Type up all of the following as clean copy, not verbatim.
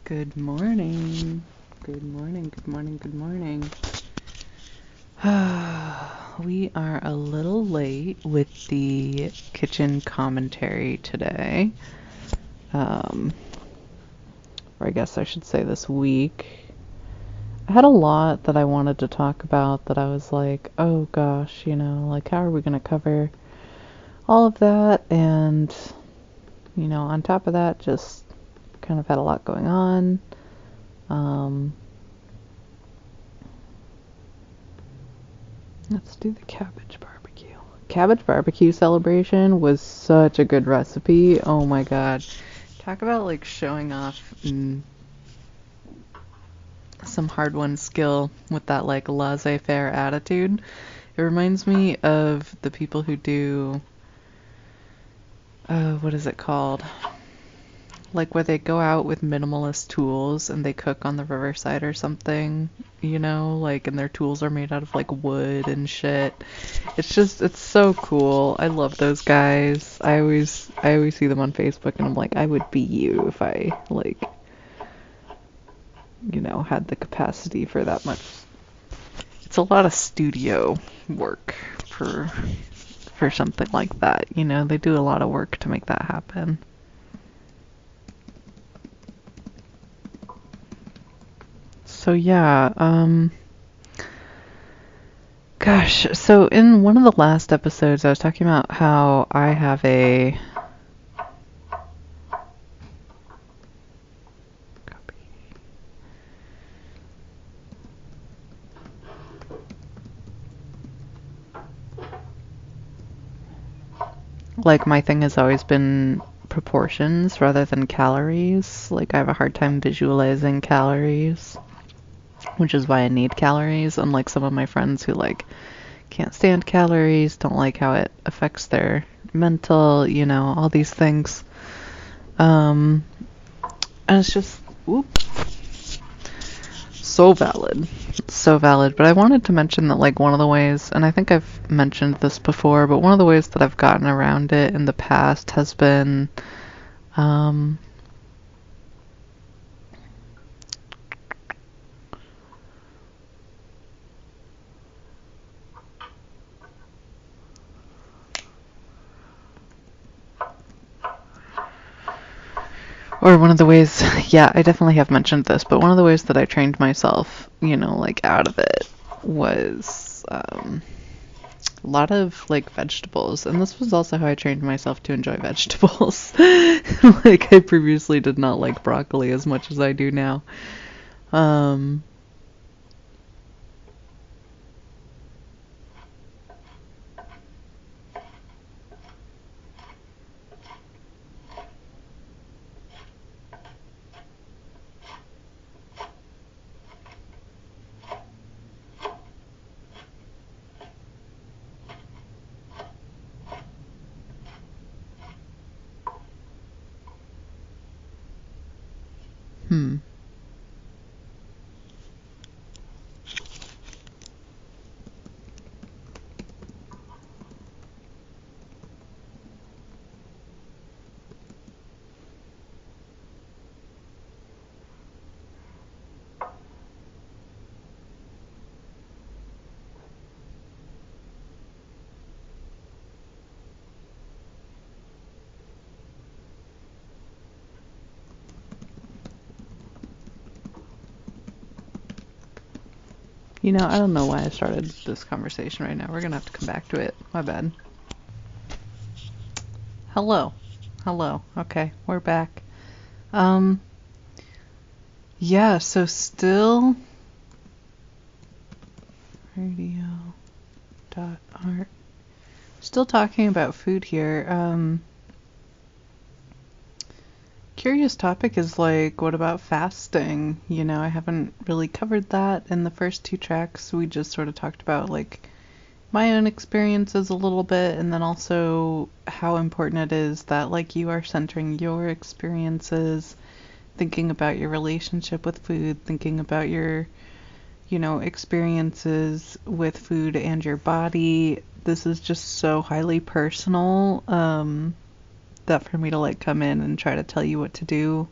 Good morning. Good morning, good morning, good morning. We are a little late with the kitchen commentary today. Or I guess I should say this week. I had a lot that I wanted to talk about that I was like, oh gosh, like how are we going to cover all of that? And, on top of that, just kind of had a lot going on. Let's do the cabbage barbecue. Cabbage barbecue celebration was such a good recipe. Oh my god. Talk about like showing off some hard-won skill with that like laissez-faire attitude. It reminds me of the people who do what is it called? Like where they go out with minimalist tools and they cook on the riverside or something, like, and their tools are made out of like wood and shit. It's so cool. I love those guys. I always see them on Facebook and I'm like, I would be you if I like, had the capacity for that much. It's a lot of studio work for something like that, they do a lot of work to make that happen. So yeah, gosh, so in one of the last episodes I was talking about how I have like my thing has always been proportions rather than calories. Like I have a hard time visualizing calories, which is why I need calories, unlike some of my friends who like can't stand calories, don't like how it affects their mental, all these things. And it's just so valid. So valid. But I wanted to mention that like one of the ways, and I think I've mentioned this before, but one of the ways that I've gotten around it in the past has been or one of the ways, yeah, I definitely have mentioned this, but one of the ways that I trained myself, like out of it was a lot of like vegetables. And this was also how I trained myself to enjoy vegetables. Like I previously did not like broccoli as much as I do now. I don't know why I started this conversation right now. We're gonna have to come back to it. My bad. Hello. Okay, we're back. Yeah, so still radio.art. Still talking about food here. Curious topic is like, what about fasting? I haven't really covered that in the first two tracks. We just sort of talked about like my own experiences a little bit, and then also how important it is that like you are centering your experiences, thinking about your relationship with food, thinking about your, experiences with food and your body. This is just so highly personal, that for me to like come in and try to tell you what to do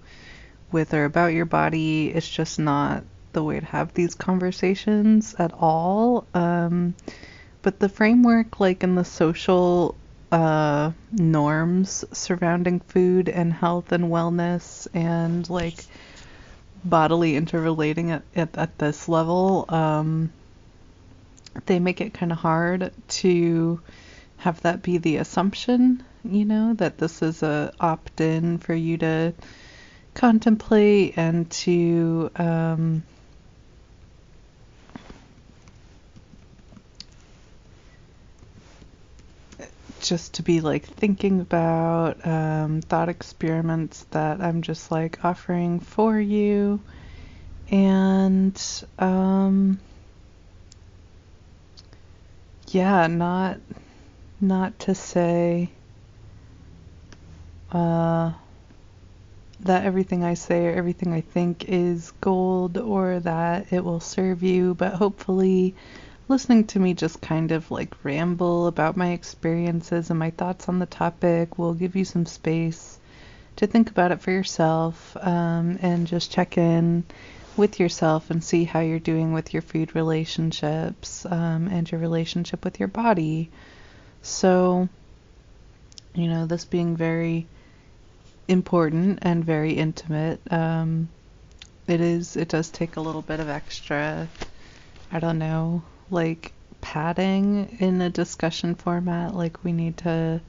with or about your body. It's just not the way to have these conversations at all. But the framework, like in the social norms surrounding food and health and wellness and like bodily interrelating at this level, they make it kind of hard to have that be the assumption, that this is a opt-in for you to contemplate and to just to be like thinking about thought experiments that I'm just like offering for you. And yeah, not to say that everything I say or everything I think is gold or that it will serve you, but hopefully listening to me just kind of like ramble about my experiences and my thoughts on the topic will give you some space to think about it for yourself, and just check in with yourself and see how you're doing with your food relationships, and your relationship with your body. So, this being very important and very intimate, it does take a little bit of extra, I don't know, like padding in a discussion format. Like we need to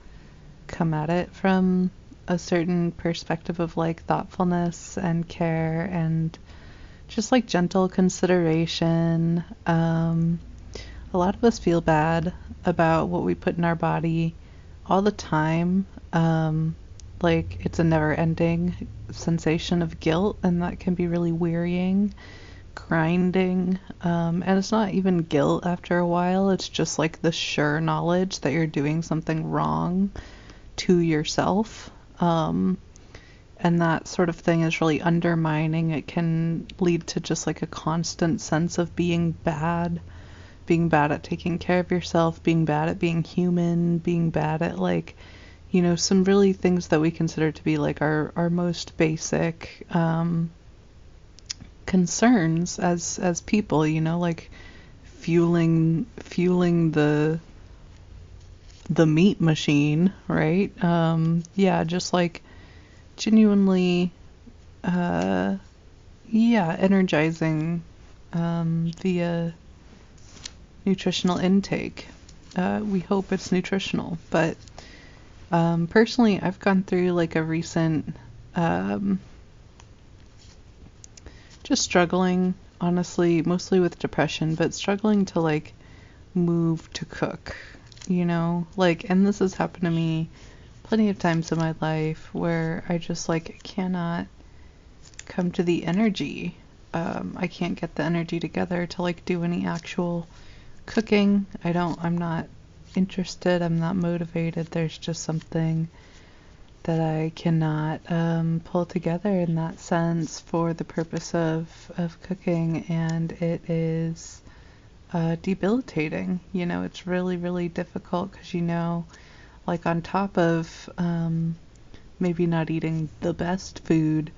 come at it from a certain perspective of like thoughtfulness and care and just like gentle consideration. A lot of us feel bad about what we put in our body all the time. Like it's a never-ending sensation of guilt, and that can be really wearying, grinding, and it's not even guilt after a while. It's just like the sure knowledge that you're doing something wrong to yourself, and that sort of thing is really undermining. It can lead to just like a constant sense of being bad at taking care of yourself, being bad at being human, being bad at like, some really things that we consider to be like our most basic concerns as people, like fueling the meat machine, right? Yeah, just like genuinely energizing via nutritional intake. We hope it's nutritional, but personally I've gone through like a recent just struggling, honestly, mostly with depression, but struggling to like move to cook, like, and this has happened to me plenty of times in my life where I just like cannot come to the energy. I can't get the energy together to like do any actual cooking. I'm not interested, I'm not motivated. There's just something that I cannot pull together in that sense for the purpose of cooking, and it is debilitating. It's really, really difficult because, like on top of maybe not eating the best food,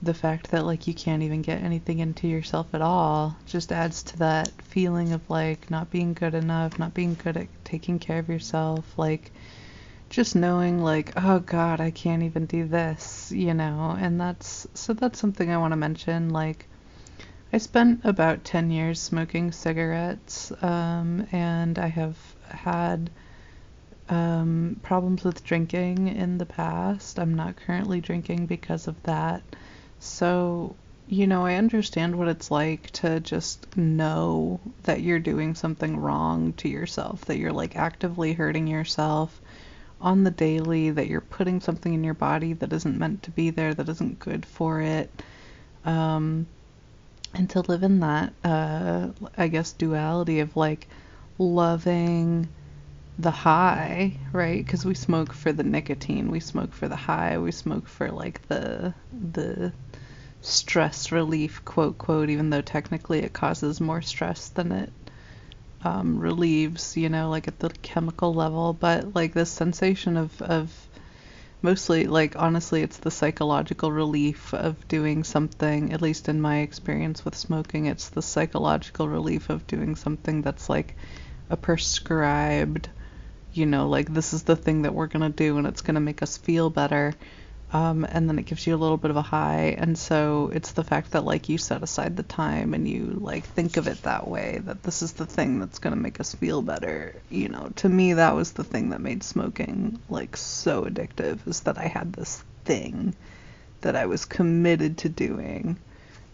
the fact that like you can't even get anything into yourself at all just adds to that feeling of like not being good enough, not being good at taking care of yourself, like just knowing like, oh God, I can't even do this, and that's something I want to mention. Like I spent about 10 years smoking cigarettes, and I have had problems with drinking in the past. I'm not currently drinking because of that. So, I understand what it's like to just know that you're doing something wrong to yourself, that you're like actively hurting yourself on the daily, that you're putting something in your body that isn't meant to be there, that isn't good for it. And to live in that, I guess, duality of like loving the high, right? Because we smoke for the nicotine, we smoke for the high, we smoke for like the stress relief, quote, quote, even though technically it causes more stress than it relieves, like at the chemical level. But like this sensation of mostly, like, honestly, it's the psychological relief of doing something, at least in my experience with smoking, it's the psychological relief of doing something that's like a prescribed, like this is the thing that we're gonna do and it's gonna make us feel better. And then it gives you a little bit of a high. And so it's the fact that like you set aside the time and you like think of it that way, that this is the thing that's going to make us feel better. To me, that was the thing that made smoking like so addictive, is that I had this thing that I was committed to doing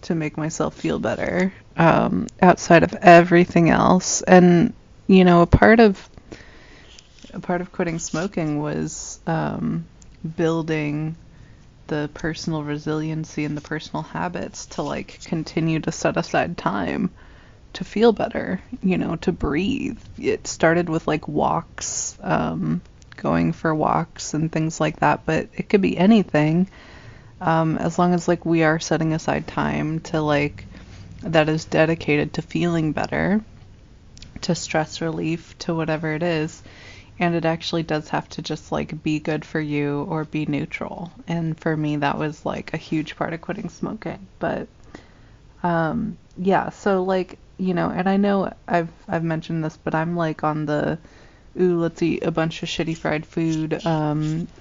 to make myself feel better, outside of everything else. And, a part of quitting smoking was, building the personal resiliency and the personal habits to like continue to set aside time to feel better, to breathe. It started with like walks, going for walks and things like that, but it could be anything, as long as like we are setting aside time to like that is dedicated to feeling better, to stress relief, to whatever it is. And it actually does have to just like be good for you or be neutral. And for me, that was like a huge part of quitting smoking. But yeah, so like, and I know I've mentioned this, but I'm like on the let's eat a bunch of shitty fried food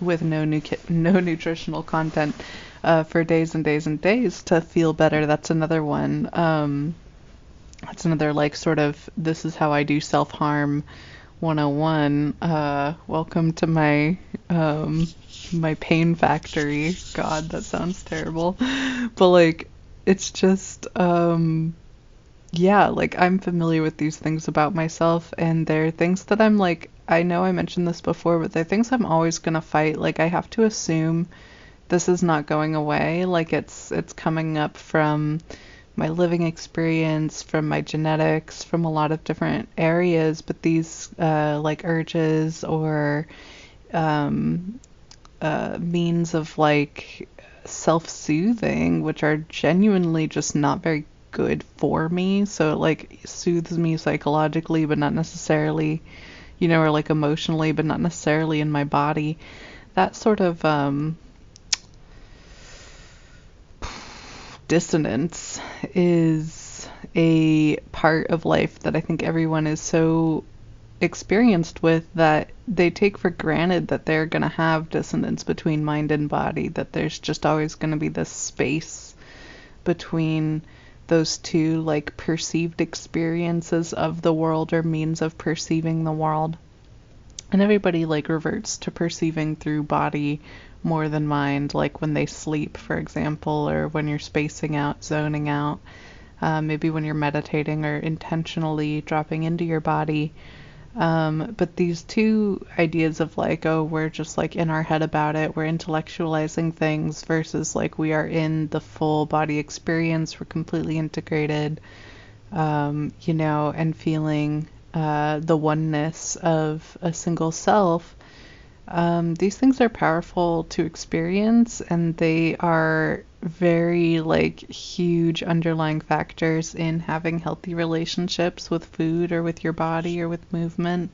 with no nutritional content for days and days and days to feel better. That's another one. That's another like sort of, this is how I do self-harm 101. Welcome to my my pain factory. God, that sounds terrible. But like it's just yeah, like I'm familiar with these things about myself, and they're things that I'm like, I know I mentioned this before, but they're things I'm always gonna fight. Like I have to assume this is not going away. Like it's coming up from my living experience, from my genetics, from a lot of different areas, but these like urges or means of like self-soothing, which are genuinely just not very good for me. So it like soothes me psychologically, but not necessarily, or like emotionally, but not necessarily in my body. That sort of dissonance is a part of life that I think everyone is so experienced with, that they take for granted that they're going to have dissonance between mind and body, that there's just always going to be this space between those two like perceived experiences of the world or means of perceiving the world. And everybody like reverts to perceiving through body more than mind, like when they sleep, for example, or when you're spacing out, zoning out, maybe when you're meditating or intentionally dropping into your body. But these two ideas of like, oh, we're just like in our head about it, we're intellectualizing things, versus like we are in the full body experience, we're completely integrated, and feeling the oneness of a single self. These things are powerful to experience, and they are very like huge underlying factors in having healthy relationships with food or with your body or with movement.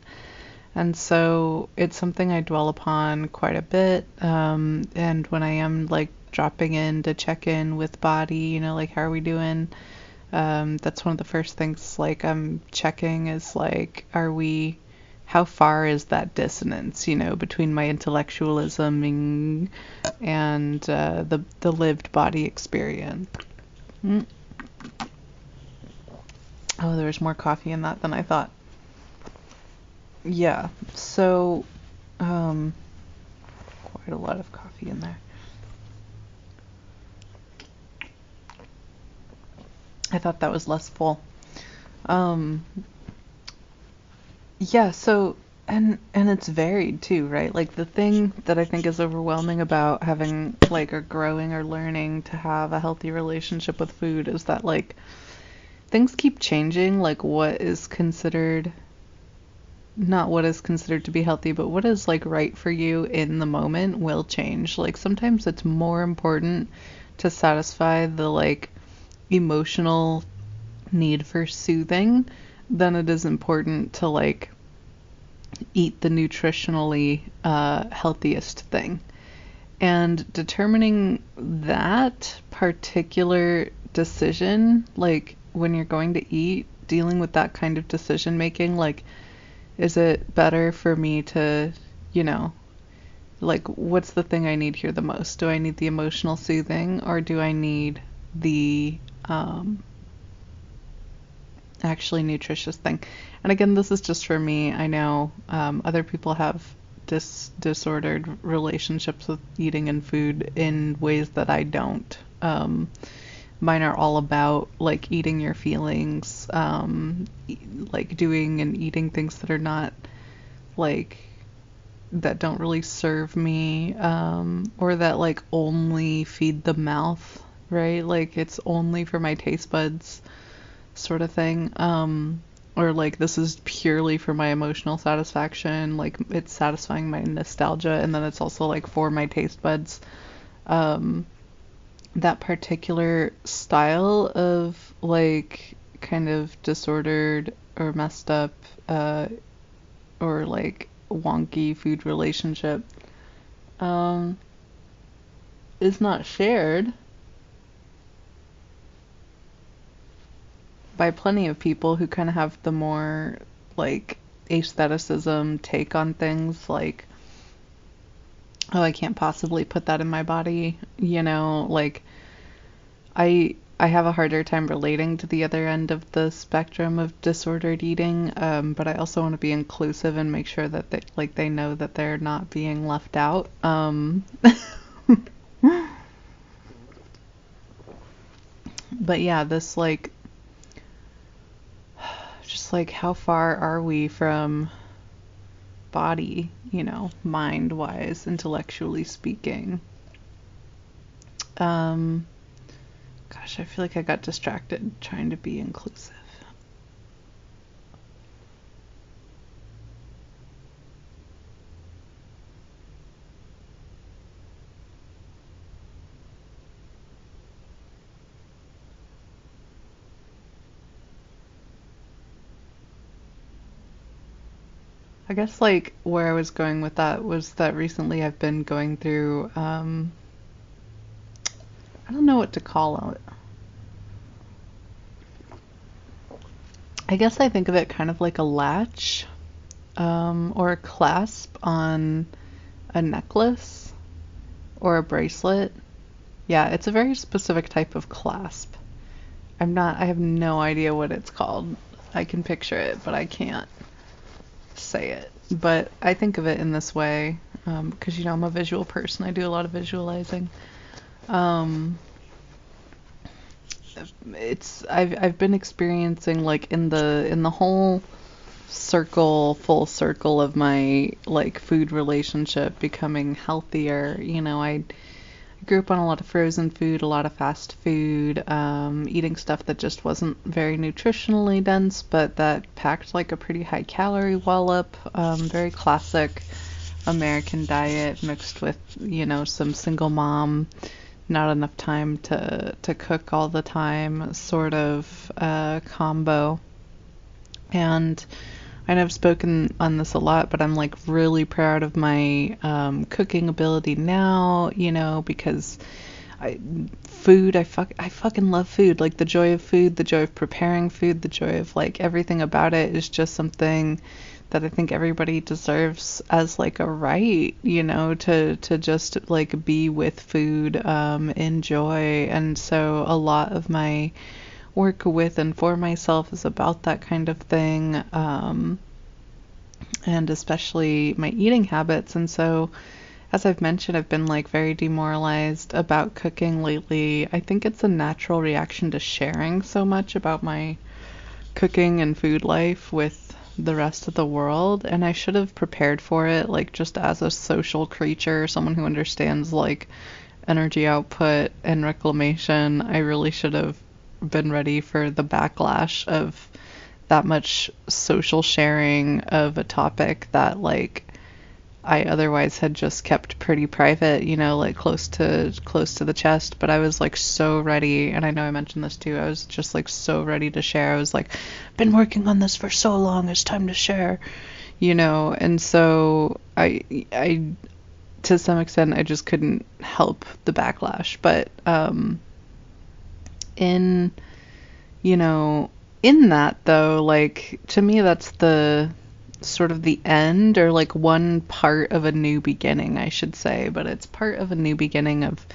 And so it's something I dwell upon quite a bit. And when I am like dropping in to check in with body, like how are we doing? That's one of the first things like I'm checking is like, how far is that dissonance, between my intellectualism and the lived body experience. Oh, there's more coffee in that than I thought. Yeah, so quite a lot of coffee in there. I thought that was less full. Yeah, so and it's varied too, right? Like the thing that I think is overwhelming about having like or growing or learning to have a healthy relationship with food is that like things keep changing, like what is considered, not what is considered to be healthy, but what is like right for you in the moment will change. Like sometimes it's more important to satisfy the like emotional need for soothing than it is important to like eat the nutritionally healthiest thing. And determining that particular decision, like when you're going to eat, dealing with that kind of decision making, like, is it better for me to, you know, like, what's the thing I need here the most? Do I need the emotional soothing, or do I need the actually nutritious thing? And again, this is just for me. I know other people have disordered relationships with eating and food in ways that I don't. Mine are all about like eating your feelings, like doing and eating things that are not like that don't really serve me, or that like only feed the mouth, right? Like it's only for my taste buds sort of thing. Or like this is purely for my emotional satisfaction, like it's satisfying my nostalgia, and then it's also like for my taste buds. That particular style of like kind of disordered or messed up or like wonky food relationship is not shared by plenty of people who kind of have the more like aestheticism take on things, like, oh, I can't possibly put that in my body, you know, like I have a harder time relating to the other end of the spectrum of disordered eating, but I also want to be inclusive and make sure that they know that they're not being left out. But yeah, this like just like how far are we from body, you know, mind wise, intellectually speaking? Gosh, I feel like I got distracted trying to be inclusive. I guess like where I was going with that was that recently I've been going through I don't know what to call it. I guess I think of it kind of like a latch, or a clasp on a necklace or a bracelet. Yeah, it's a very specific type of clasp. I have no idea what it's called. I can picture it, but I can't say it. But I think of it in this way, because, you know, I'm a visual person. I do a lot of visualizing. I've been experiencing like in the whole full circle of my like food relationship becoming healthier. You know, I grew up on a lot of frozen food, a lot of fast food, eating stuff that just wasn't very nutritionally dense, but that packed like a pretty high calorie wallop. Very classic American diet mixed with, you know, some single mom, not enough time to cook all the time sort of combo. And I know I've spoken on this a lot, but I'm like really proud of my cooking ability now, you know, because I fucking love food. Like the joy of food, the joy of preparing food, the joy of like everything about it is just something that I think everybody deserves as like a right, you know, to just like be with food, enjoy. And so a lot of my work with and for myself is about that kind of thing, and especially my eating habits. And so, as I've mentioned, I've been like very demoralized about cooking lately. I think it's a natural reaction to sharing so much about my cooking and food life with the rest of the world, and I should have prepared for it, like just as a social creature, someone who understands like energy output and reclamation. I really should have been ready for the backlash of that much social sharing of a topic that like I otherwise had just kept pretty private, you know, like close to the chest. But I was like so ready, and I know I mentioned this too, I was just like so ready to share. I was like, been working on this for so long, it's time to share, you know. And so I to some extent I just couldn't help the backlash. But in, you know, in that though, like to me that's the sort of the end, or like one part of a new beginning, I should say. But it's part of a new beginning of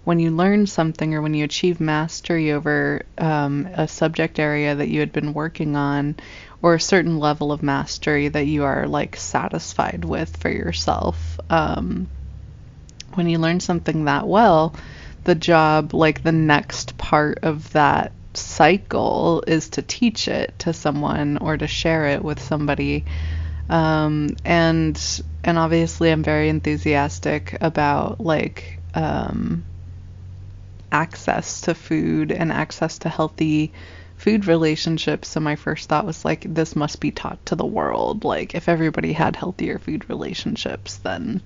when you learn something, or when you achieve mastery over a subject area that you had been working on, or a certain level of mastery that you are like satisfied with for yourself. When you learn something that well, the job, like the next part of that cycle, is to teach it to someone or to share it with somebody. And obviously I'm very enthusiastic about like access to food and access to healthy food relationships. So my first thought was like, this must be taught to the world. Like if everybody had healthier food relationships, then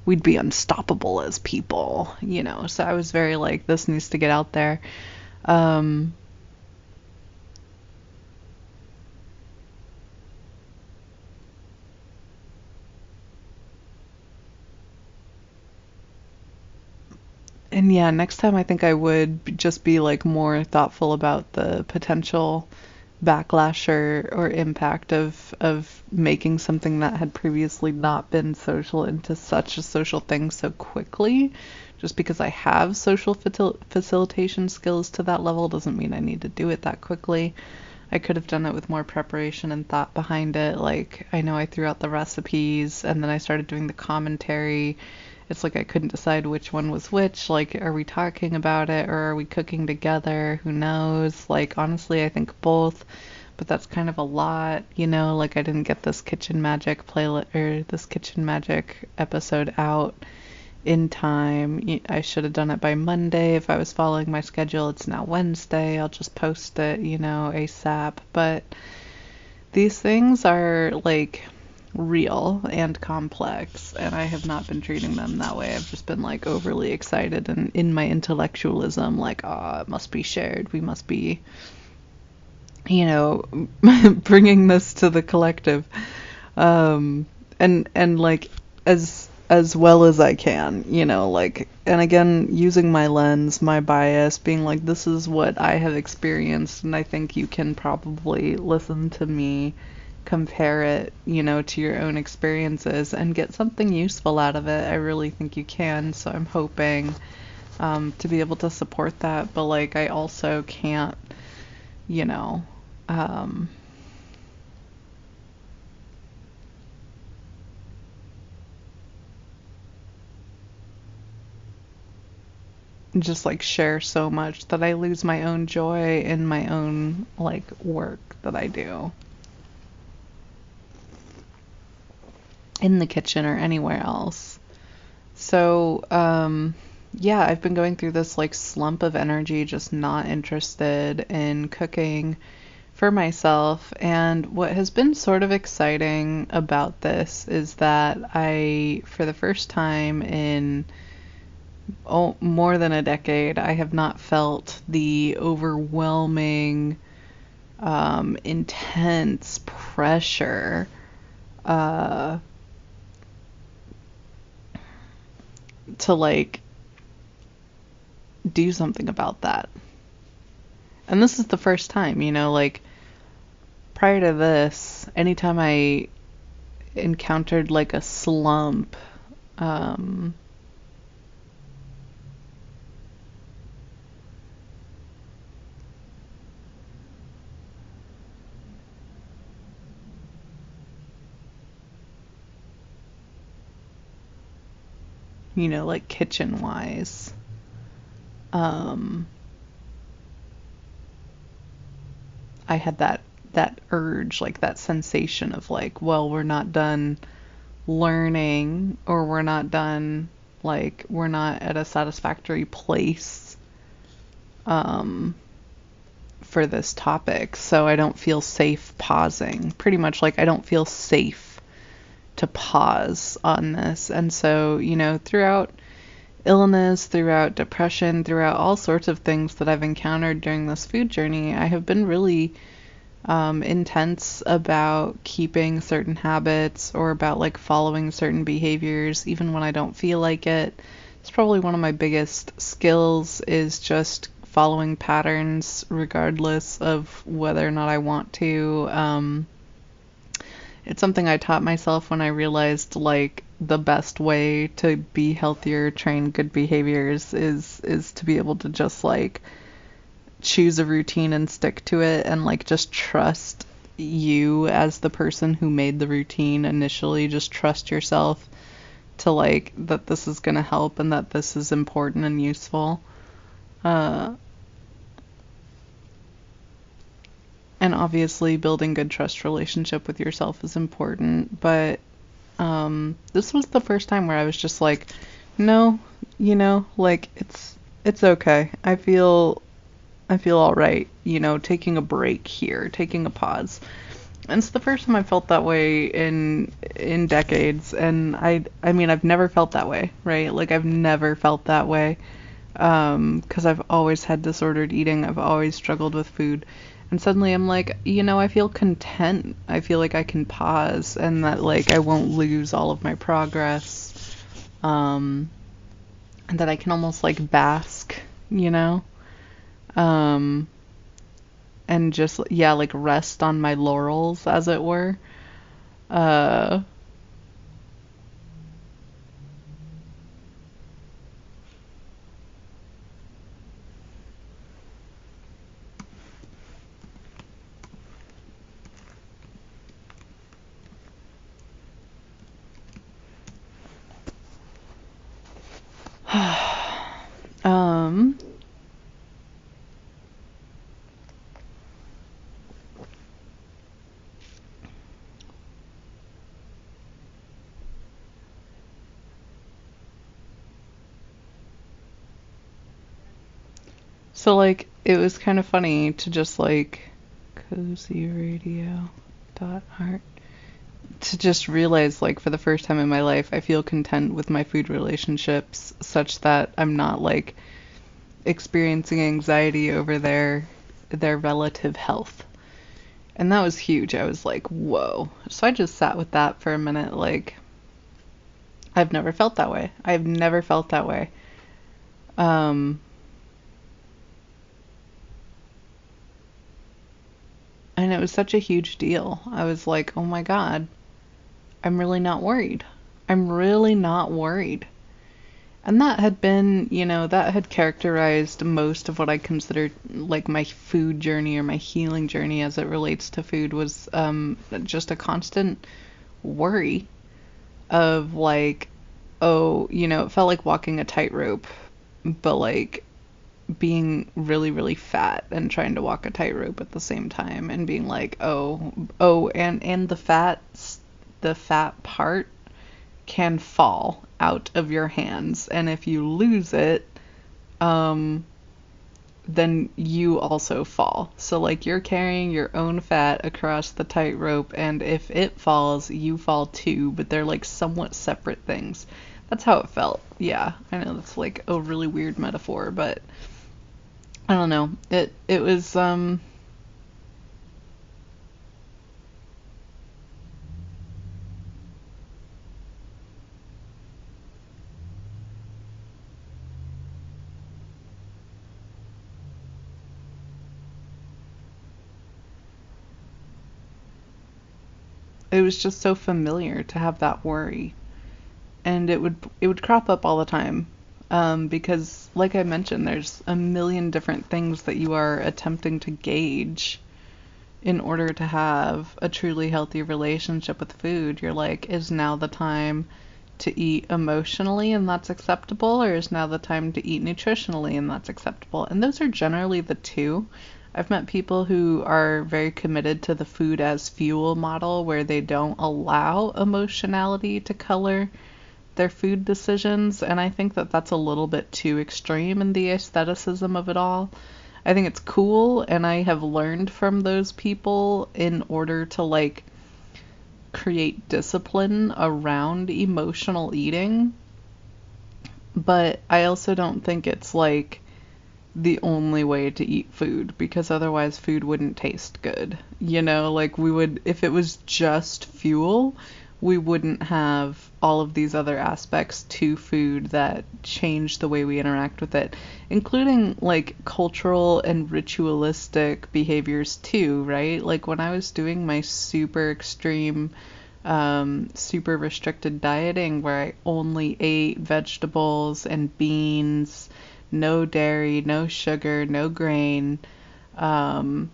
we'd be unstoppable as people, you know. So I was very like, this needs to get out there. And yeah, next time I think I would just be like more thoughtful about the potential backlash or impact of making something that had previously not been social into such a social thing so quickly. Just because I have social facilitation skills to that level doesn't mean I need to do it that quickly. I could have done it with more preparation and thought behind it. Like, I know I threw out the recipes and then I started doing the commentary. It's like I couldn't decide which one was which. Like, are we talking about it or are we cooking together? Who knows? Like, honestly, I think both, but that's kind of a lot, you know? Like, I didn't get this Kitchen Magic playlist or this Kitchen Magic episode out in time. I should have done it by Monday if I was following my schedule. It's now Wednesday. I'll just post it, you know, ASAP. But these things are like real and complex, and I have not been treating them that way. I've just been like overly excited and in my intellectualism, like, oh, it must be shared. We must be, you know, bringing this to the collective, and like as well as I can, you know, like, and again, using my lens, my bias, being like, this is what I have experienced, and I think you can probably listen to me compare it, you know, to your own experiences and get something useful out of it. I really think you can, so I'm hoping to be able to support that, but like, I also can't, you know, just like share so much that I lose my own joy in my own like work that I do in the kitchen or anywhere else. So, yeah, I've been going through this like slump of energy, just not interested in cooking for myself. And what has been sort of exciting about this is that I, for the first time in more than a decade, I have not felt the overwhelming, intense pressure to like do something about that. And this is the first time, you know, like prior to this, anytime I encountered like a slump, you know, like kitchen wise, I had that urge, like that sensation of like, well, we're not done learning, or we're not done, like we're not at a satisfactory place for this topic, so I don't feel safe pausing. Pretty much like I don't feel safe to pause on this. And so, you know, throughout illness, throughout depression, throughout all sorts of things that I've encountered during this food journey, I have been really intense about keeping certain habits or about like following certain behaviors, even when I don't feel like it. It's probably one of my biggest skills is just following patterns regardless of whether or not I want to. It's something I taught myself when I realized like the best way to be healthier, train good behaviors is to be able to just like choose a routine and stick to it and like just trust you as the person who made the routine initially. Just trust yourself to like that this is going to help and that this is important and useful. And obviously building good trust relationship with yourself is important, but this was the first time where I was just like, no, like it's okay. I feel all right, taking a break here, taking a pause. And it's the first time I felt that way in decades, and I mean I've never felt that way, right? Like I've never felt that way. 'Cause I've always had disordered eating. I've always struggled with food. And suddenly I'm like, I feel content. I feel like I can pause and that like I won't lose all of my progress. And that I can almost like bask, you know? Um, and just, yeah, like rest on my laurels, as it were. Uh, um, so like it was kind of funny to just like cozy radio dot art to just realize like for the first time in my life I feel content with my food relationships such that I'm not like experiencing anxiety over their relative health. And that was huge. I was like, whoa. So I just sat with that for a minute like I've never felt that way. I've never felt that way. Um and it was such a huge deal. I was like, "Oh my God, I'm really not worried. I'm really not worried." And that had been, that had characterized most of what I considered like my food journey or my healing journey as it relates to food was just a constant worry of like, oh, it felt like walking a tightrope, but like being really, really fat and trying to walk a tightrope at the same time and being like, oh, and the fat part can fall out of your hands, and if you lose it, then you also fall. So like you're carrying your own fat across the tightrope, and if it falls, you fall too, but they're like somewhat separate things. That's how it felt. Yeah, I know that's like a really weird metaphor, but I don't know. It was just so familiar to have that worry, and it would crop up all the time, because like I mentioned, there's a million different things that you are attempting to gauge in order to have a truly healthy relationship with food. You're like, is now the time to eat emotionally and that's acceptable, or is now the time to eat nutritionally and that's acceptable? And those are generally the two. I've met people who are very committed to the food as fuel model where they don't allow emotionality to color their food decisions, and I think that that's a little bit too extreme in the aestheticism of it all. I think it's cool, and I have learned from those people in order to like create discipline around emotional eating, but I also don't think it's like the only way to eat food, because otherwise food wouldn't taste good. You know, like we would, if it was just fuel, we wouldn't have all of these other aspects to food that change the way we interact with it, including like cultural and ritualistic behaviors too, right? Like when I was doing my super extreme, super restricted dieting where I only ate vegetables and beans, no dairy, no sugar, no grain, and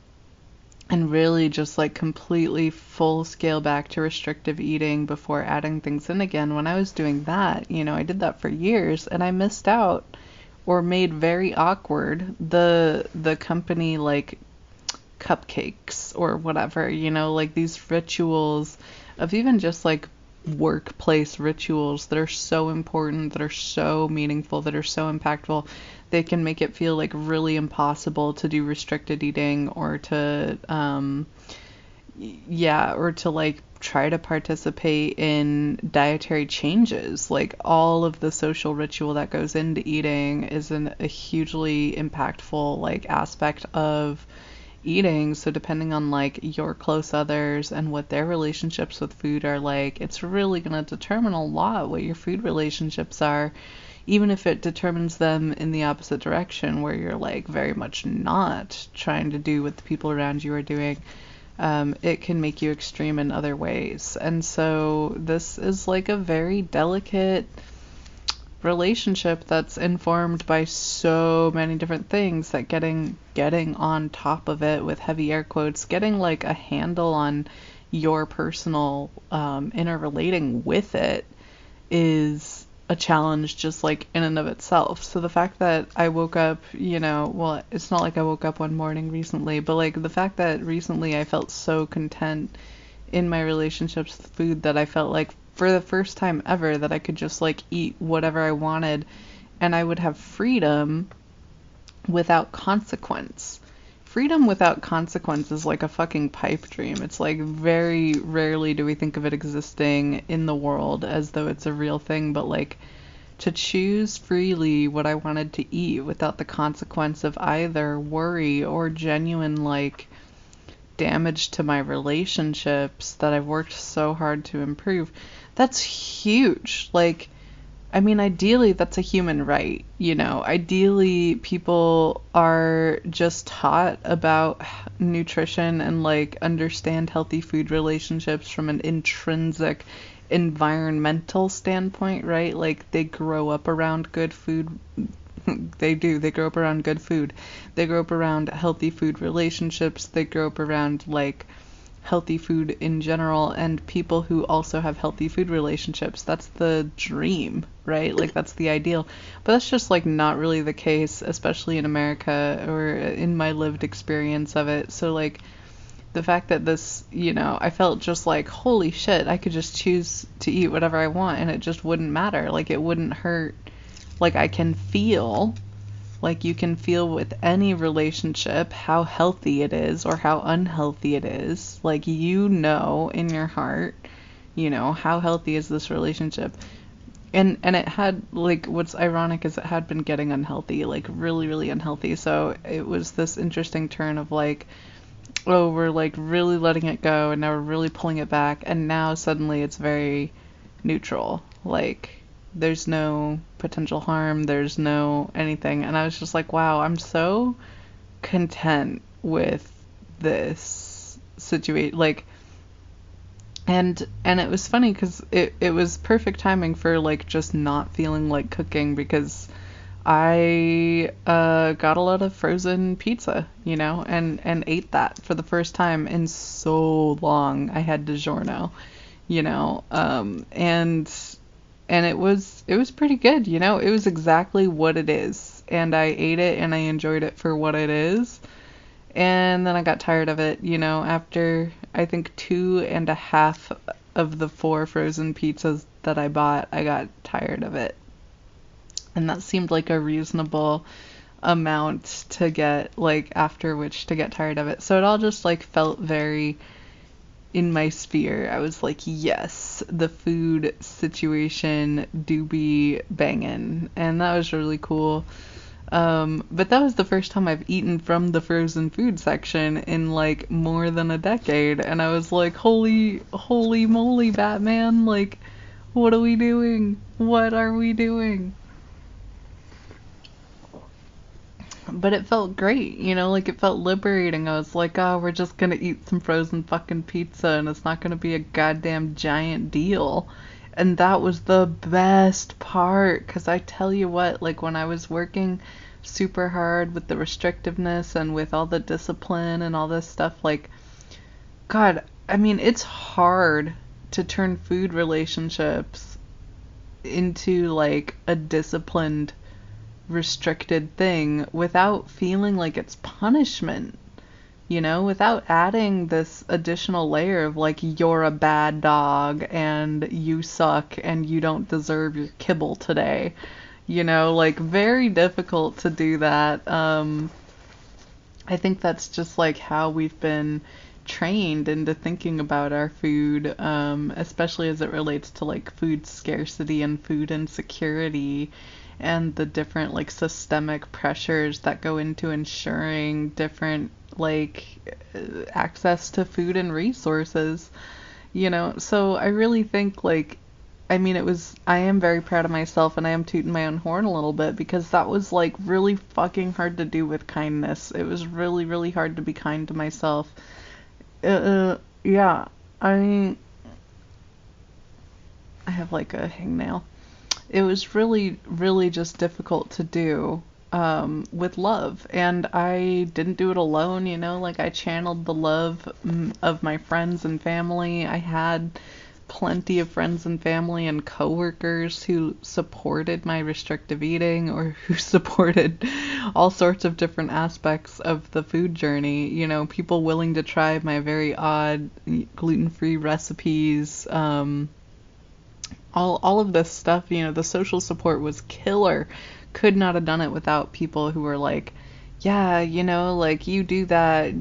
really just like completely full scale back to restrictive eating before adding things in again. When I was doing that, you know, I did that for years and I missed out or made very awkward the company like cupcakes or whatever, you know, like these rituals of even just like workplace rituals that are so important, that are so meaningful, that are so impactful. They can make it feel like really impossible to do restricted eating or to or to like try to participate in dietary changes. Like all of the social ritual that goes into eating is a hugely impactful like aspect of eating. So depending on like your close others and what their relationships with food are like, it's really going to determine a lot what your food relationships are, even if it determines them in the opposite direction where you're like very much not trying to do what the people around you are doing. It can make you extreme in other ways. And so this is like a very delicate relationship that's informed by so many different things that getting on top of it, with heavy air quotes, getting like a handle on your personal interrelating with it is a challenge just like in and of itself. So the fact that I woke up, you know, well, it's not like I woke up one morning recently, but like the fact that recently I felt so content in my relationships with food that I felt like for the first time ever that I could just like eat whatever I wanted and I would have freedom without consequence. Freedom without consequence is like a fucking pipe dream. It's like very rarely do we think of it existing in the world as though it's a real thing, but like to choose freely what I wanted to eat without the consequence of either worry or genuine like damage to my relationships that I've worked so hard to improve. That's huge. Like, I mean, ideally, that's a human right, you know. Ideally, people are just taught about nutrition and, like, understand healthy food relationships from an intrinsic environmental standpoint, right? Like, they grow up around good food. They do. They grow up around good food. They grow up around healthy food relationships. They grow up around, like, healthy food in general, and people who also have healthy food relationships. That's the dream, right? Like that's the ideal. But that's just like not really the case, especially in America or in my lived experience of it. So like the fact that this, you know, I felt just like, holy shit, I could just choose to eat whatever I want and it just wouldn't matter. Like it wouldn't hurt. Like I can feel, like you can feel with any relationship how healthy it is or how unhealthy it is. Like you know in your heart, you know, how healthy is this relationship. And it had, like, what's ironic is it had been getting unhealthy, like really, really unhealthy. So it was this interesting turn of like, oh, we're like really letting it go and now we're really pulling it back. And now suddenly it's very neutral. Like, there's no potential harm, there's no anything. And I was just like, wow, I'm so content with this situation. Like, and it was funny because it was perfect timing for like just not feeling like cooking, because I got a lot of frozen pizza, you know, and ate that for the first time in so long. I had DiGiorno, you know, and it was pretty good, you know. It was exactly what it is, and I ate it and I enjoyed it for what it is. And then I got tired of it, you know, after I think 2.5 of the 4 frozen pizzas that I bought, I got tired of it. And that seemed like a reasonable amount to get, like, after which to get tired of it. So it all just, like, felt very in my sphere. I was like, yes, the food situation do be bangin'. And that was really cool. But that was the first time I've eaten from the frozen food section in like more than a decade, and I was like, holy moly, Batman, like, what are we doing? What are we doing? But it felt great, like it felt liberating. I was like, oh, we're just gonna eat some frozen fucking pizza and it's not gonna be a goddamn giant deal. And that was the best part, 'cause I tell you what, like when I was working super hard with the restrictiveness and with all the discipline and all this stuff, like, God, I mean, it's hard to turn food relationships into like a disciplined restricted thing without feeling like it's punishment, without adding this additional layer of like, you're a bad dog and you suck and you don't deserve your kibble today. Like very difficult to do that. I think that's just like how we've been trained into thinking about our food, especially as it relates to like food scarcity and food insecurity and the different like systemic pressures that go into ensuring different like access to food and resources, So I really think like, I mean, I am very proud of myself and I am tooting my own horn a little bit because that was like really fucking hard to do with kindness. It was really, really hard to be kind to myself. Yeah, I have like a hangnail. It was really, really just difficult to do with love. And I didn't do it alone, like I channeled the love of my friends and family. I had plenty of friends and family and coworkers who supported my restrictive eating or who supported all sorts of different aspects of the food journey. People willing to try my very odd gluten-free recipes, all of this stuff, the social support was killer. Could not have done it without people who were like, yeah, like you do that.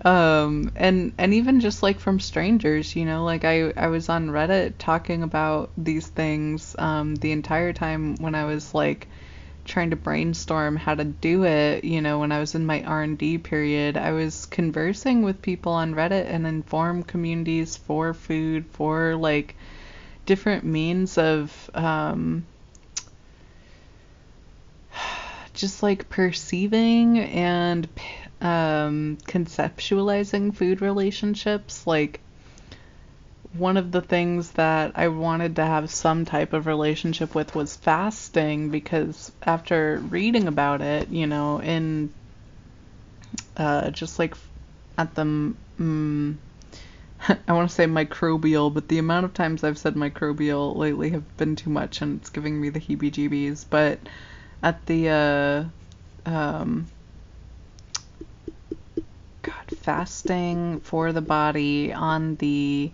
And even just like from strangers, like I was on Reddit talking about these things the entire time when I was like trying to brainstorm how to do it, when I was in my R&D period. I was conversing with people on Reddit and in forum communities for food, for like different means of just like perceiving and conceptualizing food relationships. Like one of the things that I wanted to have some type of relationship with was fasting, because after reading about it, in just like at the I want to say microbial, but the amount of times I've said microbial lately have been too much and it's giving me the heebie-jeebies. But at the fasting for the body on the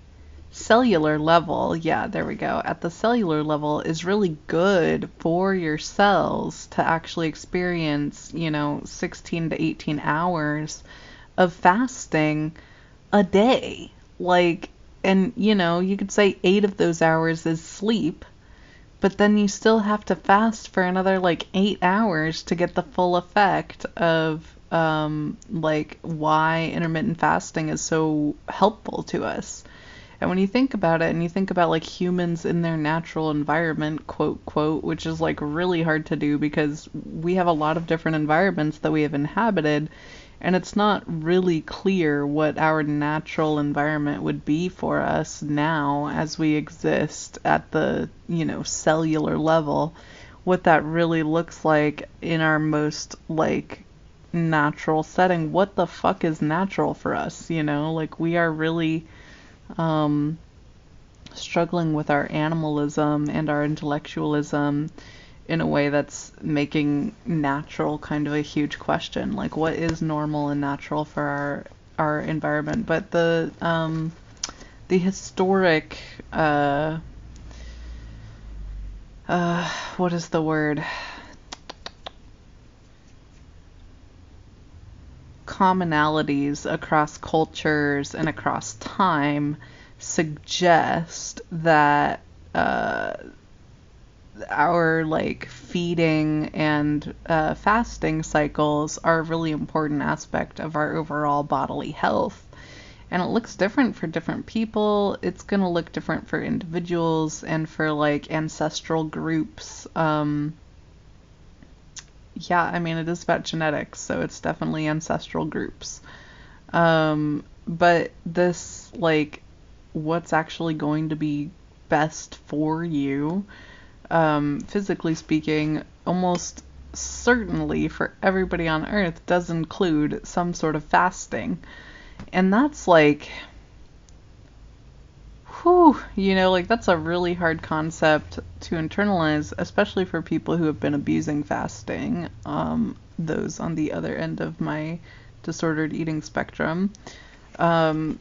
cellular level, yeah, there we go, at the cellular level is really good for your cells to actually experience 16 to 18 hours of fasting a day. Like, and you could say 8 of those hours is sleep, but then you still have to fast for another like 8 hours to get the full effect of like why intermittent fasting is so helpful to us. And when you think about it, and you think about like humans in their natural environment, quote, quote, which is like really hard to do because we have a lot of different environments that we have inhabited, and it's not really clear what our natural environment would be for us now as we exist at the, cellular level, what that really looks like in our most like natural setting. What the fuck is natural for us? Like we are really struggling with our animalism and our intellectualism in a way that's making natural kind of a huge question. Like what is normal and natural for our environment? But the historic what is the word? Commonalities across cultures and across time suggest that our like feeding and fasting cycles are a really important aspect of our overall bodily health. And it looks different for different people. It's going to look different for individuals and for like ancestral groups. Yeah, I mean, it is about genetics, so it's definitely ancestral groups. But this, like, what's actually going to be best for you, physically speaking, almost certainly for everybody on Earth does include some sort of fasting. And that's like, whew, like that's a really hard concept to internalize, especially for people who have been abusing fasting, those on the other end of my disordered eating spectrum. But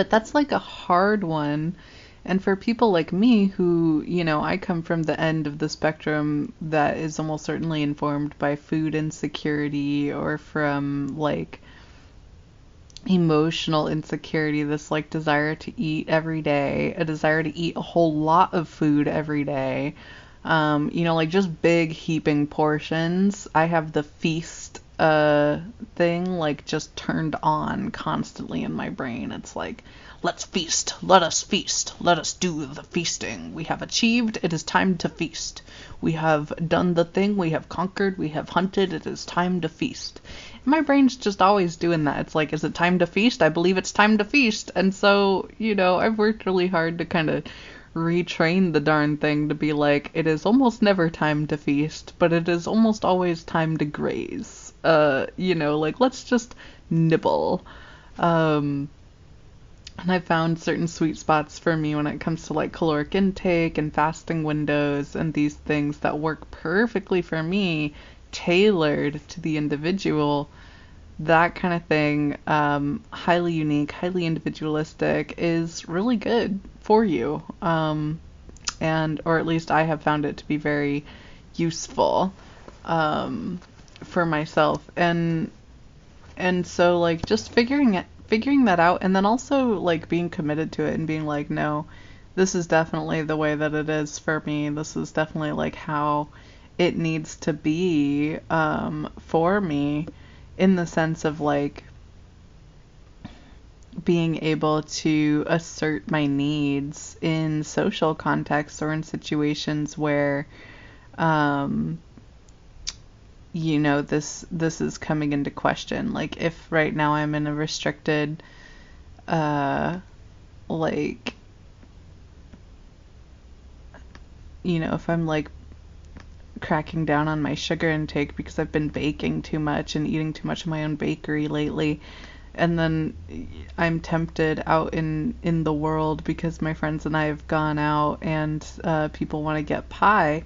that's like a hard one. And for people like me who, I come from the end of the spectrum that is almost certainly informed by food insecurity or from like emotional insecurity, this like desire to eat every day, a desire to eat a whole lot of food every day. Like just big heaping portions. I have the feast thing like just turned on constantly in my brain. It's like, let's feast, let us feast, let us do the feasting. We have achieved, it is time to feast. We have done the thing, we have conquered, we have hunted, it is time to feast. And my brain's just always doing that. It's like, is it time to feast? I believe it's time to feast. And so, I've worked really hard to kind of retrain the darn thing to be like, it is almost never time to feast, but it is almost always time to graze. Like let's just nibble. And I found certain sweet spots for me when it comes to like caloric intake and fasting windows and these things that work perfectly for me, tailored to the individual. That kind of thing, highly unique, highly individualistic, is really good for you. Or at least I have found it to be very useful for myself. And so like just figuring that out, and then also like being committed to it and being like, no, this is definitely the way that it is for me. This is definitely like how it needs to be for me, in the sense of like being able to assert my needs in social contexts or in situations where this is coming into question. Like if right now I'm in a restricted like if I'm like cracking down on my sugar intake because I've been baking too much and eating too much of my own bakery lately, and then I'm tempted out in the world because my friends and I have gone out and people want to get pie.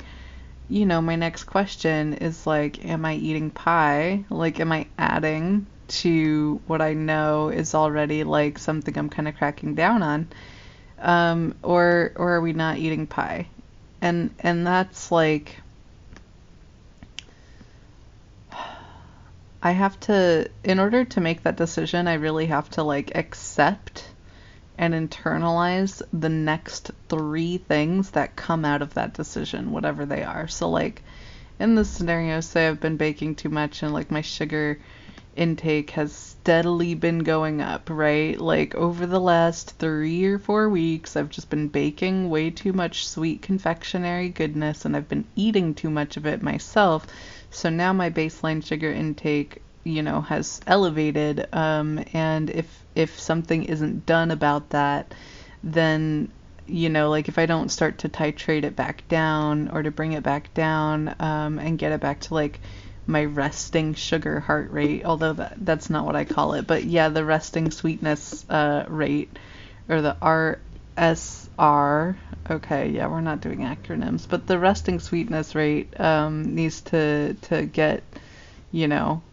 My next question is like, am I eating pie? Like, am I adding to what I know is already like something I'm kind of cracking down on? Or are we not eating pie? And that's like, I have to, in order to make that decision, I really have to like accept and internalize the next 3 things that come out of that decision, whatever they are. So like in this scenario, say I've been baking too much and like my sugar intake has steadily been going up, right? Like over the last 3 or 4 weeks, I've just been baking way too much sweet confectionery goodness and I've been eating too much of it myself. So now my baseline sugar intake, has elevated, and if something isn't done about that, then, like if I don't start to titrate it back down or to bring it back down, and get it back to like my resting sugar heart rate, although that's not what I call it, but yeah, the resting sweetness rate, or the RSR. Okay, yeah, we're not doing acronyms, but the resting sweetness rate needs to get,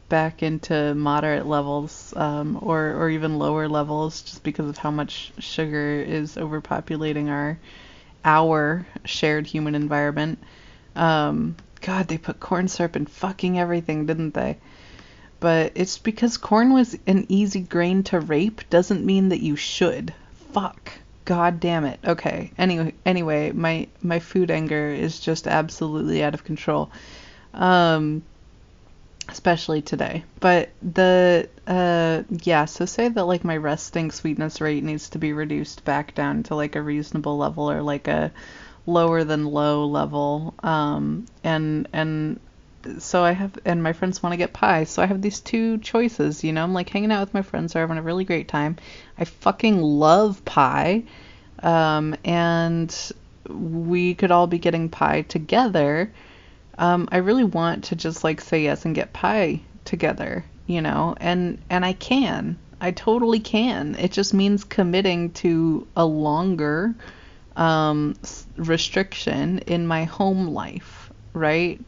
back into moderate levels, or even lower levels, just because of how much sugar is overpopulating our shared human environment. God, they put corn syrup in fucking everything, didn't they? But it's because corn was an easy grain to rape doesn't mean that you should. Fuck. God damn it. Okay. Anyway, my food anger is just absolutely out of control. Especially today. But so say that like my resting sweetness rate needs to be reduced back down to like a reasonable level, or like a lower than low level. And so I have, and my friends want to get pie, so I have these two choices, I'm like hanging out with my friends, are having a really great time. I fucking love pie. And we could all be getting pie together. I really want to just like say yes and get pie together, and I totally can. It just means committing to a longer restriction in my home life, right?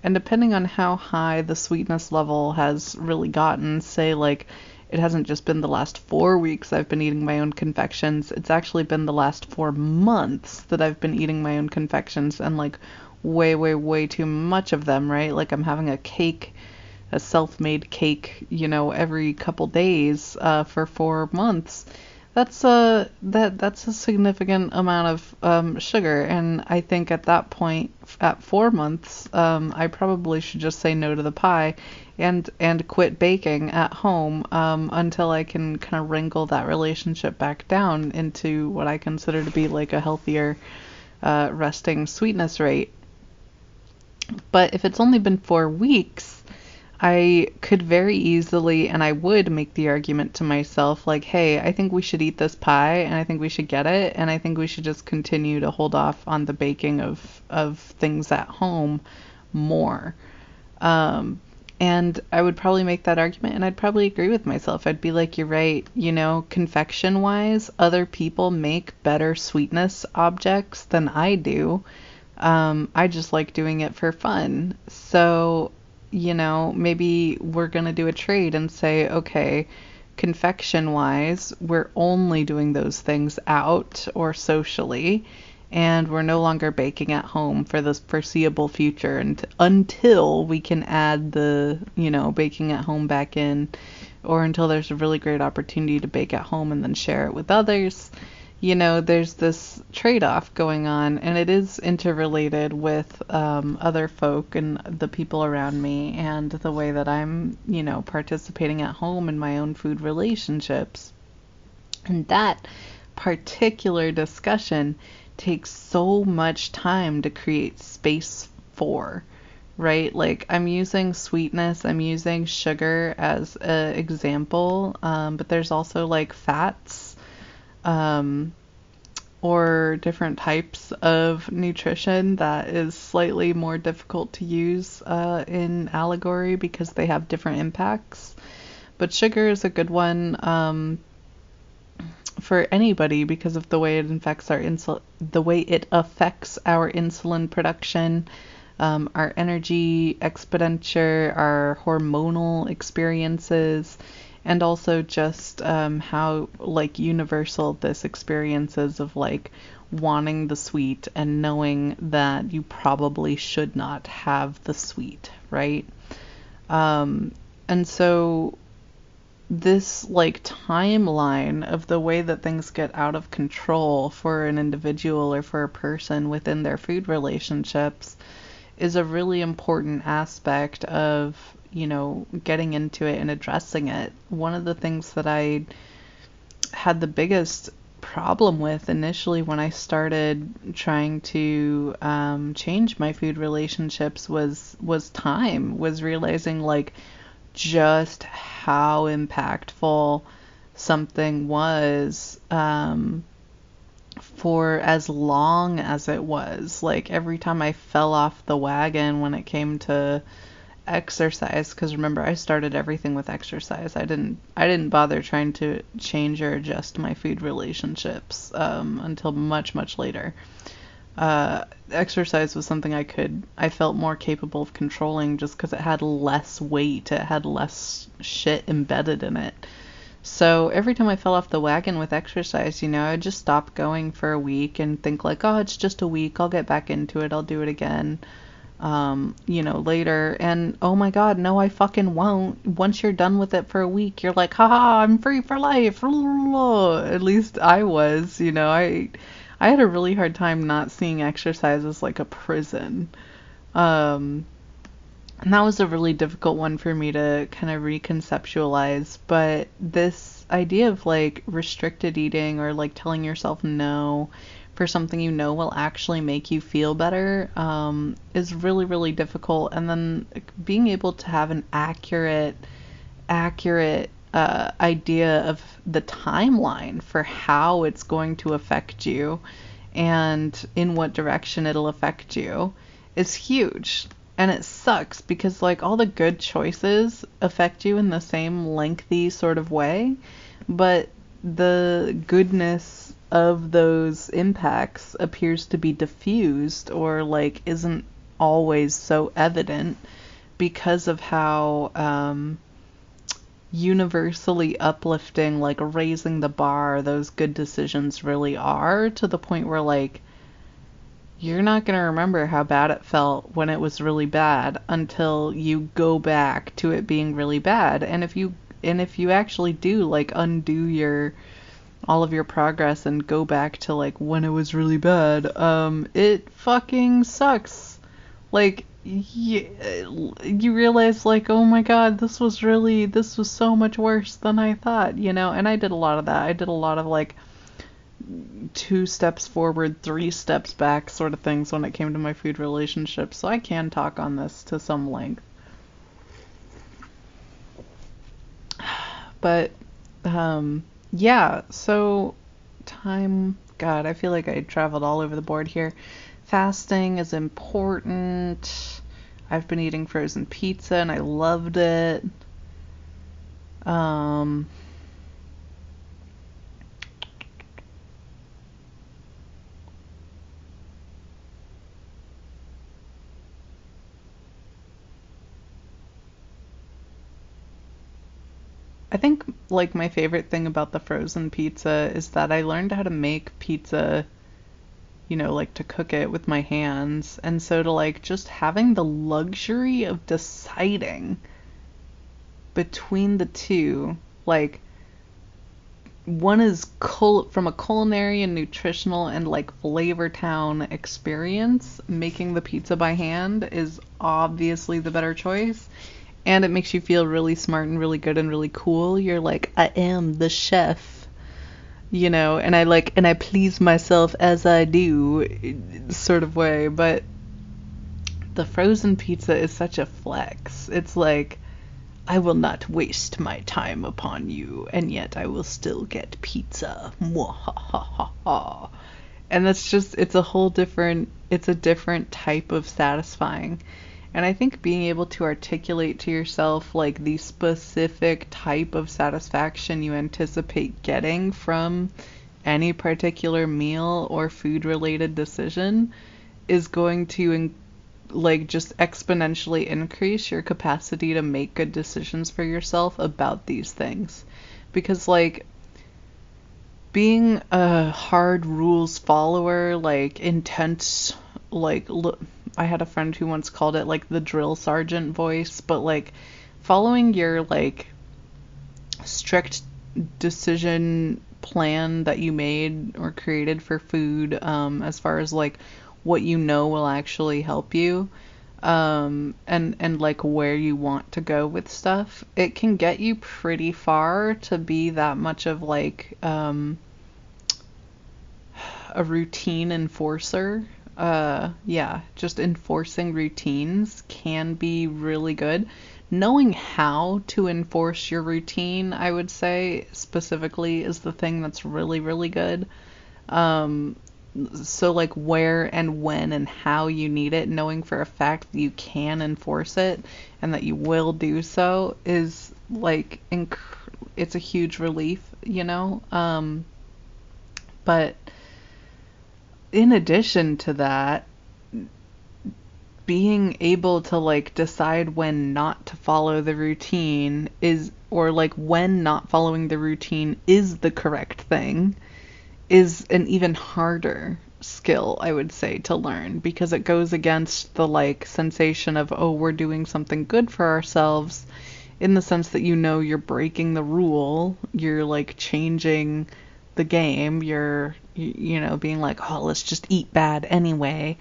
And depending on how high the sweetness level has really gotten, say like it hasn't just been the last 4 weeks I've been eating my own confections, it's actually been the last 4 months that I've been eating my own confections, and like way, way, way too much of them, right? Like I'm having a self-made cake, every couple days for 4 months. That's a significant amount of sugar, and I think at that point, at 4 months, I probably should just say no to the pie, and quit baking at home until I can kind of wrangle that relationship back down into what I consider to be like a healthier resting sweetness rate. But if it's only been 4 weeks, I could very easily, and I would make the argument to myself, like, hey, I think we should eat this pie, and I think we should get it, and I think we should just continue to hold off on the baking of things at home more. And I would probably make that argument, and I'd probably agree with myself. I'd be like, you're right, confection-wise, other people make better sweetness objects than I do. I just like doing it for fun. So, maybe we're going to do a trade and say, okay, confection wise, we're only doing those things out or socially, and we're no longer baking at home for this foreseeable future, and until we can add the, baking at home back in, or until there's a really great opportunity to bake at home and then share it with others. There's this trade-off going on, and it is interrelated with other folk and the people around me, and the way that I'm, participating at home in my own food relationships. And that particular discussion takes so much time to create space for, right? Like, I'm using sweetness, I'm using sugar as an example, but there's also like fats, or different types of nutrition that is slightly more difficult to use in allegory because they have different impacts. But sugar is a good one for anybody because of the way it affects our insulin production, our energy expenditure, our hormonal experiences, and also just how like universal this experience is of like wanting the sweet and knowing that you probably should not have the sweet, right? And so this like timeline of the way that things get out of control for an individual or for a person within their food relationships is a really important aspect of getting into it and addressing it. One of the things that I had the biggest problem with initially when I started trying to change my food relationships was realizing like just how impactful something was for as long as it was. Like every time I fell off the wagon when it came to exercise, because remember I started everything with exercise. I didn't bother trying to change or adjust my food relationships until much later. Exercise was something I felt more capable of controlling just because it had less weight, it had less shit embedded in it. So every time I fell off the wagon with exercise, I'd just stop going for a week and think like, oh, it's just a week, I'll get back into it, I'll do it again. later. And oh my God, no, I fucking won't. Once you're done with it for a week, you're like, haha, I'm free for life. At least I was, I had a really hard time not seeing exercise as like a prison. Um, and that was a really difficult one for me to kind of reconceptualize. But this idea of like restricted eating or like telling yourself no for something you know will actually make you feel better is really, really difficult. And then being able to have an accurate idea of the timeline for how it's going to affect you and in what direction it'll affect you is huge. And it sucks because like all the good choices affect you in the same lengthy sort of way, but the goodness of those impacts appears to be diffused or like isn't always so evident because of how universally uplifting, like raising the bar, those good decisions really are, to the point where like you're not going to remember how bad it felt when it was really bad until you go back to it being really bad. And if you actually do like undo all of your progress and go back to like when it was really bad, it fucking sucks. Like you realize like, oh my God, this was so much worse than I thought, and I did a lot of that. I did a lot of like 2 steps forward, 3 steps back sort of things when it came to my food relationship. So I can talk on this to some length. But yeah, so God, I feel like I traveled all over the board here. Fasting is important. I've been eating frozen pizza and I loved it. I think like my favorite thing about the frozen pizza is that I learned how to make pizza, like to cook it with my hands. And so to like just having the luxury of deciding between the two, like one is from a culinary and nutritional and like flavor town experience, making the pizza by hand is obviously the better choice. And it makes you feel really smart and really good and really cool. You're like, I am the chef, and I please myself as I do sort of way. But the frozen pizza is such a flex. It's like, I will not waste my time upon you, and yet I will still get pizza. Mwahaha. And that's just, it's a different type of satisfying. And I think being able to articulate to yourself like the specific type of satisfaction you anticipate getting from any particular meal or food related decision is going to like just exponentially increase your capacity to make good decisions for yourself about these things. Because like being a hard rules follower, like intense, like I had a friend who once called it like the drill sergeant voice, but like following your like strict decision plan that you made or created for food, as far as like what will actually help you, and like where you want to go with stuff, it can get you pretty far to be that much of like a routine enforcer. Yeah, just enforcing routines can be really good. Knowing how to enforce your routine, I would say, specifically, is the thing that's really, really good. So like where and when and how you need it, knowing for a fact that you can enforce it and that you will do so is like, it's a huge relief, but in addition to that, being able to like decide when not to follow the routine or like when not following the routine is the correct thing, is an even harder skill, I would say, to learn, because it goes against the like sensation of, oh, we're doing something good for ourselves, in the sense that you're breaking the rule, you're like changing the game, you're being like, oh, let's just eat bad anyway.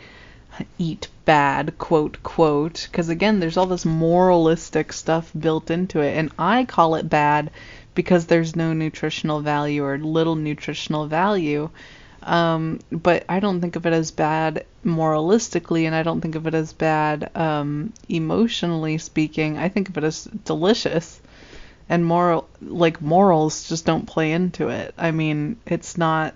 Eat bad, quote, quote, because again, there's all this moralistic stuff built into it, and I call it bad because there's no nutritional value or little nutritional value. But I don't think of it as bad moralistically, and I don't think of it as bad emotionally speaking. I think of it as delicious, and morals just don't play into it. I mean, it's not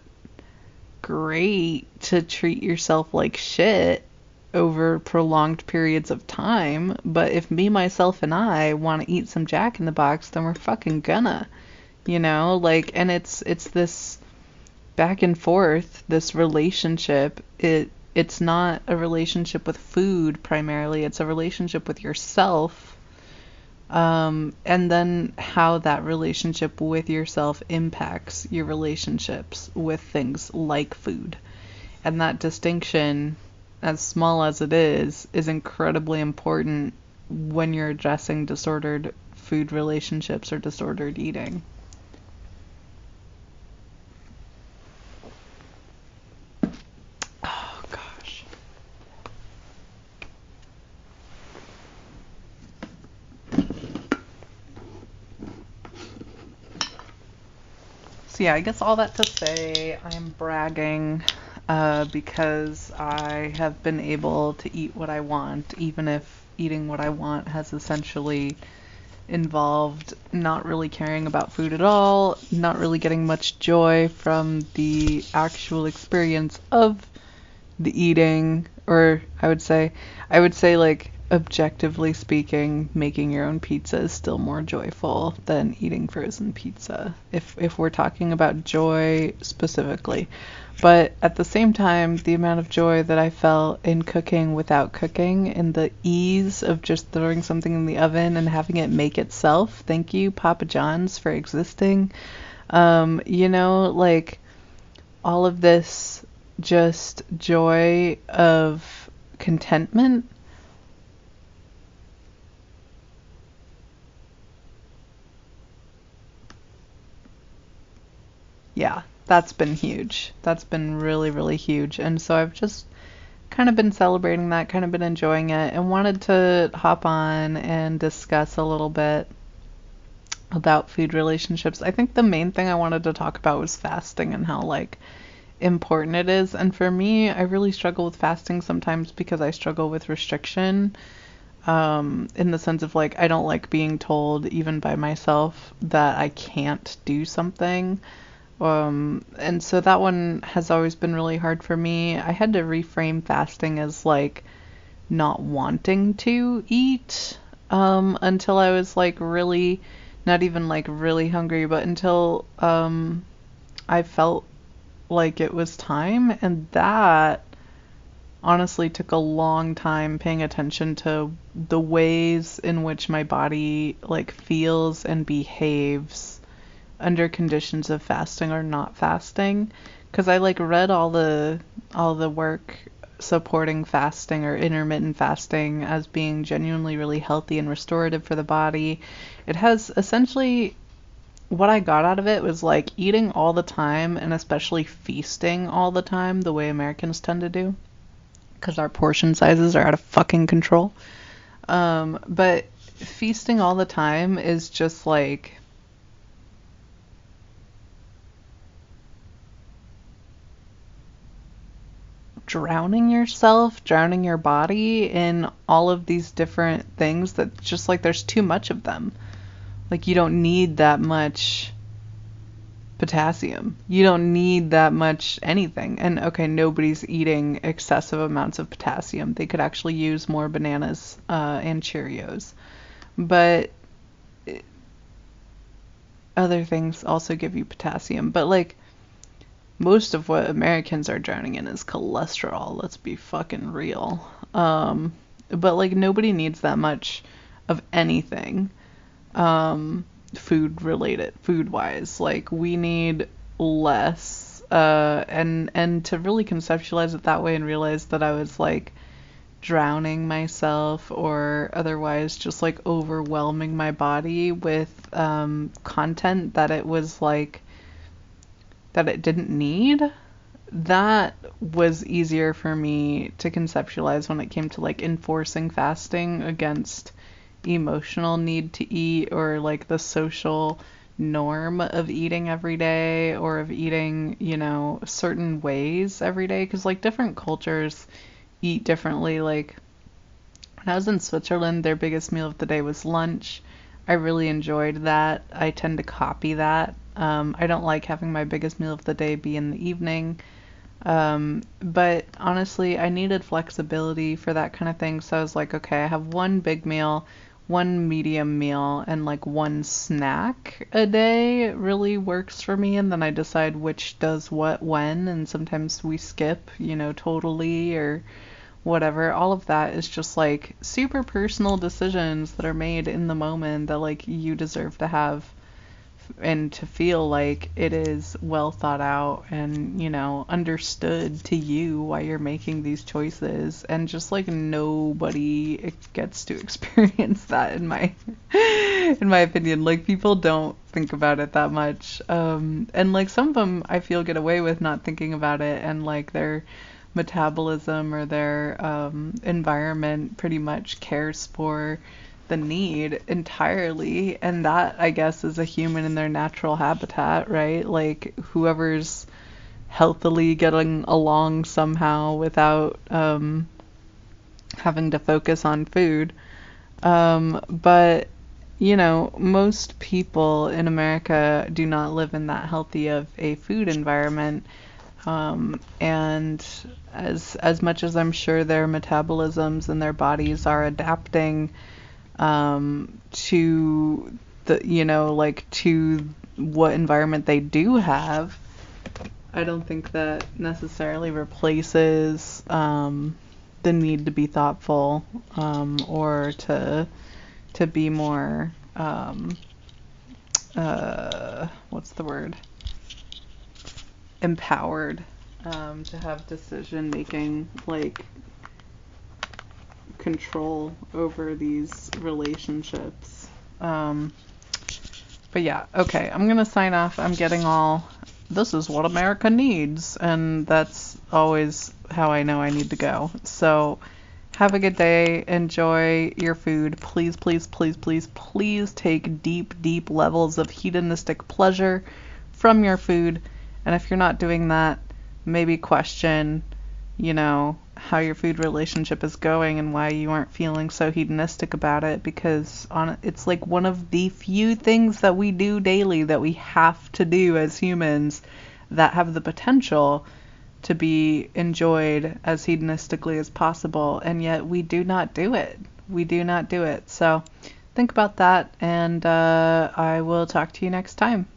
great to treat yourself like shit over prolonged periods of time, but if me, myself, and I want to eat some Jack in the Box, then we're fucking gonna, like, and it's this back and forth, this relationship. It's not a relationship with food primarily, it's a relationship with yourself, and then how that relationship with yourself impacts your relationships with things like food. And that distinction, as small as it is incredibly important when you're addressing disordered food relationships or disordered eating. Oh, gosh. So yeah, I guess all that to say, I'm bragging because I have been able to eat what I want, even if eating what I want has essentially involved not really caring about food at all, not really getting much joy from the actual experience of the eating, or I would say like, objectively speaking, making your own pizza is still more joyful than eating frozen pizza, if we're talking about joy specifically. But at the same time, the amount of joy that I felt in cooking without cooking, and the ease of just throwing something in the oven and having it make itself, thank you, Papa John's, for existing. Like, all of this just joy of contentment. Yeah, that's been huge. That's been really, really huge. And so I've just kind of been celebrating that, kind of been enjoying it, and wanted to hop on and discuss a little bit about food relationships. I think the main thing I wanted to talk about was fasting and how, like, important it is. And for me, I really struggle with fasting sometimes because I struggle with restriction, in the sense of, like, I don't like being told, even by myself, that I can't do something. And so that one has always been really hard for me. I had to reframe fasting as, like, not wanting to eat, until I was, like, really, not even, like, really hungry, but until, I felt like it was time. And that honestly took a long time, paying attention to the ways in which my body, like, feels and behaves under conditions of fasting or not fasting, because I, like, read all the work supporting fasting or intermittent fasting as being genuinely really healthy and restorative for the body. It has essentially, what I got out of it was, like, eating all the time, and especially feasting all the time, the way Americans tend to do, because our portion sizes are out of fucking control. But feasting all the time is just, like, drowning yourself, drowning your body in all of these different things that just, like, there's too much of them. Like, you don't need that much potassium. You don't need that much anything. And okay, nobody's eating excessive amounts of potassium. They could actually use more bananas and Cheerios. But other things also give you potassium. But, like, most of what Americans are drowning in is cholesterol. Let's be fucking real. But, like, nobody needs that much of anything, food wise. Like, we need less and to really conceptualize it that way and realize that I was like drowning myself or otherwise just like overwhelming my body with content that it was like that it didn't need, that was easier for me to conceptualize when it came to like enforcing fasting against emotional need to eat or like the social norm of eating every day or of eating, you know, certain ways every day. Because like different cultures eat differently. Like when I was in Switzerland, their biggest meal of the day was lunch. I really enjoyed that. I tend to copy that. I don't like having my biggest meal of the day be in the evening. But honestly, I needed flexibility for that kind of thing. So I was like, okay, I have one big meal, one medium meal, and like one snack a day. It really works for me. And then I decide which does what when. And sometimes we skip, you know, totally or whatever. All of that is just like super personal decisions that are made in the moment that like you deserve to have and to feel like it is well thought out and, you know, understood to you why you're making these choices. And just like nobody gets to experience that in my opinion. Like people don't think about it that much. And like some of them I feel get away with not thinking about it, and like their metabolism or their environment pretty much cares for the need entirely, and that I guess is a human in their natural habitat, right? Like whoever's healthily getting along somehow without having to focus on food. But you know, most people in America do not live in that healthy of a food environment. And as much as I'm sure their metabolisms and their bodies are adapting to the, you know, like to what environment they do have, I don't think that necessarily replaces the need to be thoughtful or to be more what's the word? Empowered to have decision making, like control over these relationships. But yeah, okay, I'm gonna sign off. I'm getting all, this is what America needs, and that's always how I know I need to go. So have a good day. Enjoy your food. Please, please, please, please, please take deep, deep levels of hedonistic pleasure from your food. And if you're not doing that, maybe question, you know, how your food relationship is going and why you aren't feeling so hedonistic about it, because it's like one of the few things that we do daily that we have to do as humans that have the potential to be enjoyed as hedonistically as possible, and yet we do not do it. We do not do it. So think about that, and I will talk to you next time.